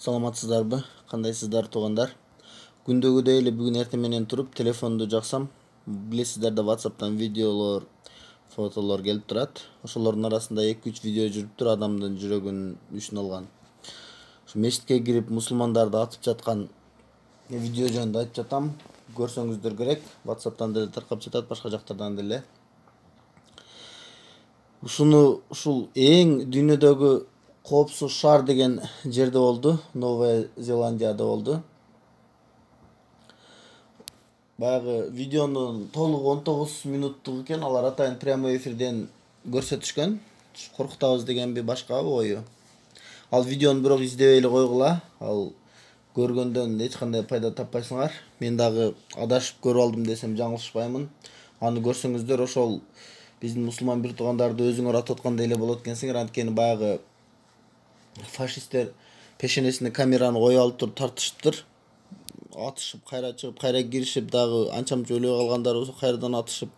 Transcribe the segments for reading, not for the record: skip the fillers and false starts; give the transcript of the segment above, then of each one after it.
Саламатсыздарбы? Кандайсыздар туугандар? Күндөгүдөй эле бүгүн эртең менен туруп телефонду жаксам, билесиздер да WhatsApp'тан видеолор, фотолор келип турат. Ошолордун арасында 2-3 видео жүрүптүр, адамдын жүрөгүн үшүн алган. Ушу мечитке кирип мусулмандарды атып жаткан видео жөнүндө айтып жатам. Көрсөңүздөр керек. WhatsApp'тан деле таркап жатат, башка жактардан деле. Ушул эң дүйнөдөгү коопсуз шаар деген жерде болду, Новая Зеландияда болду. Баягы видеонун толугу 19 мүнөттүк экен, алар атайын прямой эфирден көрсөтүшкөн. Коркутабыз дегенби башкабы ою. Ал видеону бирок издебей эле койгула. Ал көргөндөн эч кандай пайда таппайсыңар. Мен дагы адашып көрүп алдым десем жаңылышпаймын. Аны көрсөңүздөр ошол биздин мусулман бир туугандарды өзүңөр атып аткандай эле болот экенсиңер. Анткени баягы фашисттер пешенесине камераны коюп алып туруп тартышыптыр. Атышып, кайра чыгып, кайра киришип, дагы анча-мынча өлүп калгандар болсо кайрадан атышып.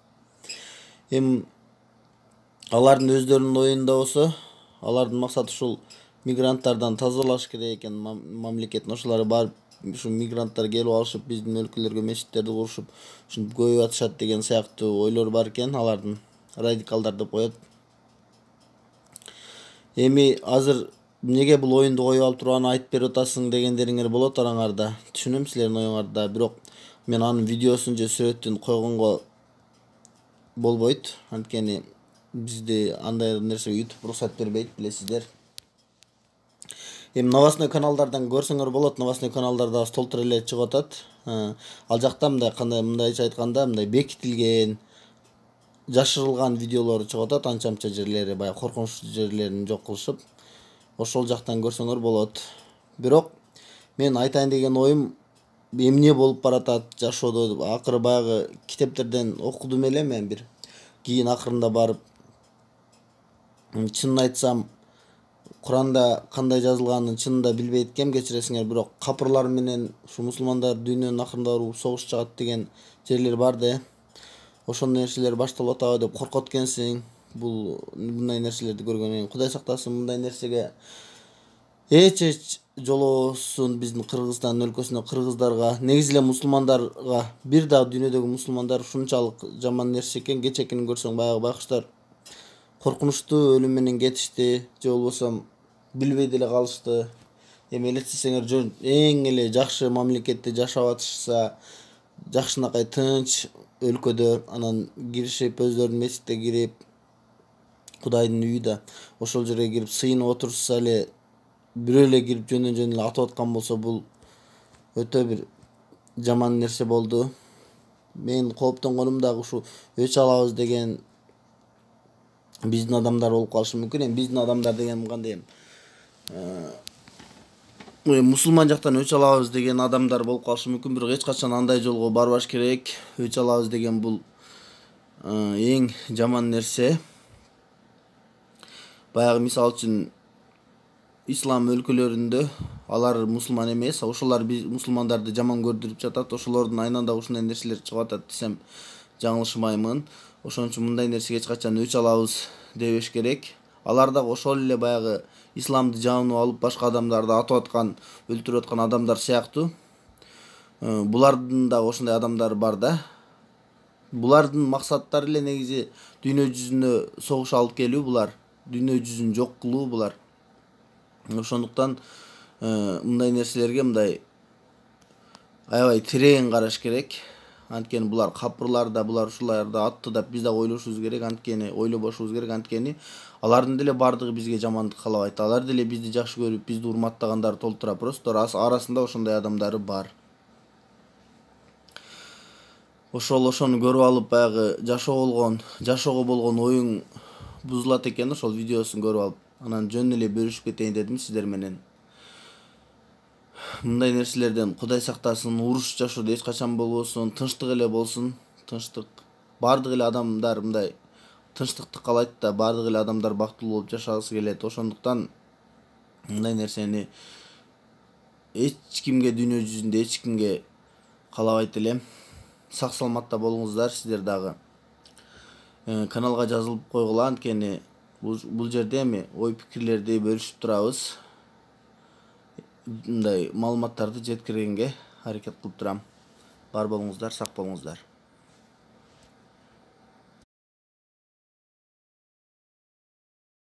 Алардын өздөрүнүн оюнда болсо, алардын максаты ушул мигранттардан тазалаш керек экен мамлекеттин. Ошолар барып, ушу мигранттар келип алышып, биздин өлкөлөргө мечиттерди курушуп, ушинтип көбөйүп атышат деген сыяктуу ойлор бар экен, алардын радикалдар деп коет. Азыр неге бул оюнду коюп алып туруп аны айтып берип атасың дегендериңер болот араңарда. Түшүнөм силердин оюңарда, бирок мен анын видеосун же сүрөтүн койгонго болбойт. Анткени бизде андай нерсеге YouTube уруксат бербейт, билесиздер. Новостной каналдардан көрсөңөр болот, новостной каналдарда толтур эле чыгып атат. Ал жакта мындайча айтканда, мындай бекитилген, жашырылган видеолор чыгып атат, анча-мынча жерлери, баягы коркунучтуу жерлерин жок кылышып. Ошол жактан көрсөңөр болот. Бирок мен айтайын деген оюм эмне болуп баратат жашоодо. Акыры баягы китептерден окудум эле мен бир. Кийин акырында барып чынын айтсам, Куранда кандай жазылганын чынында билбейт экем, кечиресиңер, бирок капырлар менен ушу мусулмандар дүйнөнүн акырында уруп согуш чыгат деген жерлер бар да. Ошондой нерселер башталып атабы деп коркот экенсиң. Мындай нерселерди көргөнүн кийин Кудай сактасын, мындай нерсеге эч жолобосун биздин Кыргызстан өлкөсүнө, кыргыздарга, негизи эле мусулмандарга, бир дагы дүйнөдөгү мусулмандар ушунчалык жаман нерсе экен. Кечекини көрсөң, баягы байкуштар коркунучтуу өлүм менен кетишти, же болбосо билбей деле калышты. Элестесеңер, эң эле жакшы мамлекетте жашап атышса, жакшынакай тынч өлкөдө, анан киришип, өздөрүнүн мечитте кирип, Кудайдын үйү да, ошол жерге кирип сыйынып отурушса эле, бирөө эле кирип жөндөн эле атып аткан болсо, бул өтө бир жаман нерсе болду. Мен кооптонгонум дагы ушу өч алабыз деген биздин адамдар болуп калышы мүмкүн. Биздин адамдар деген кандай мусулман жактан өч алабыз деген адамдар болуп калышы мүмкүн, бирок эч качан андай жолго барбаш керек. Өч алабыз деген бул эң жаман нерсе. Баягы мисалы үчүн ислам өлкөлөрүндө алар мусулман эмес, ошолар мусулмандарды жаман көрдүрүп жатат. Ошолордун айнанда ушундай нерселер чыгып атат десем жаңылышмаймын. Ошон үчүн мындай нерсеге эч качан өч алабыз дебеш керек. Алар дагы ошол эле баягы исламды жаманып алып, башка адамдарды атып аткан, өлтүрүп аткан адамдар сыяктуу. Булардын дагы ошондой адамдары бар да. Булардын максаттары эле негизи дүйнө жүзүнө согуш алып келүү, булар дүйнө жүзүн жок кылуу булар. Ошондуктан мындай нерселерге мындай аябай терең караш керек. Анткени булар капырлар да, булар ушуларды атты деп биз дагы ойлошубуз керек. Анткени ойлобошубуз керек. Анткени алардын деле бардыгы бизге жамандык каалабайт. Алар деле бизди жакшы көрүп, бизди урматтагандар толтура. Просто арасында ошондой адамдары бар. Ошону көрүп алып, баягы жашоого болгон оюң бузулат экен. Ошол видеосун көрүп алып, анан жөн эле бөлүшүп кетейин дедим сиздер менен. Мындай нерселерден Кудай сактасын, уруш жашоодо эч качан болбосун, тынчтык эле болсун. Тынчтык. Бардык эле адамдар мындай тынчтыкты каалайт да, бардык эле адамдар бактылуу болуп жашагысы келет. Ошондуктан мындай нерсени эч кимге дүйнө жүзүндө эч кимге каалабайт элем. Сак саламатта болуңуздар, сиздер дагы. Каналга жазылып койгула, анткени бул жерде ой пикирлерди бөлүшүп турабыз. мындай маалыматтарды жеткиргенге аракет кылып турам. Бар болуңуздар, сак болуңуздар.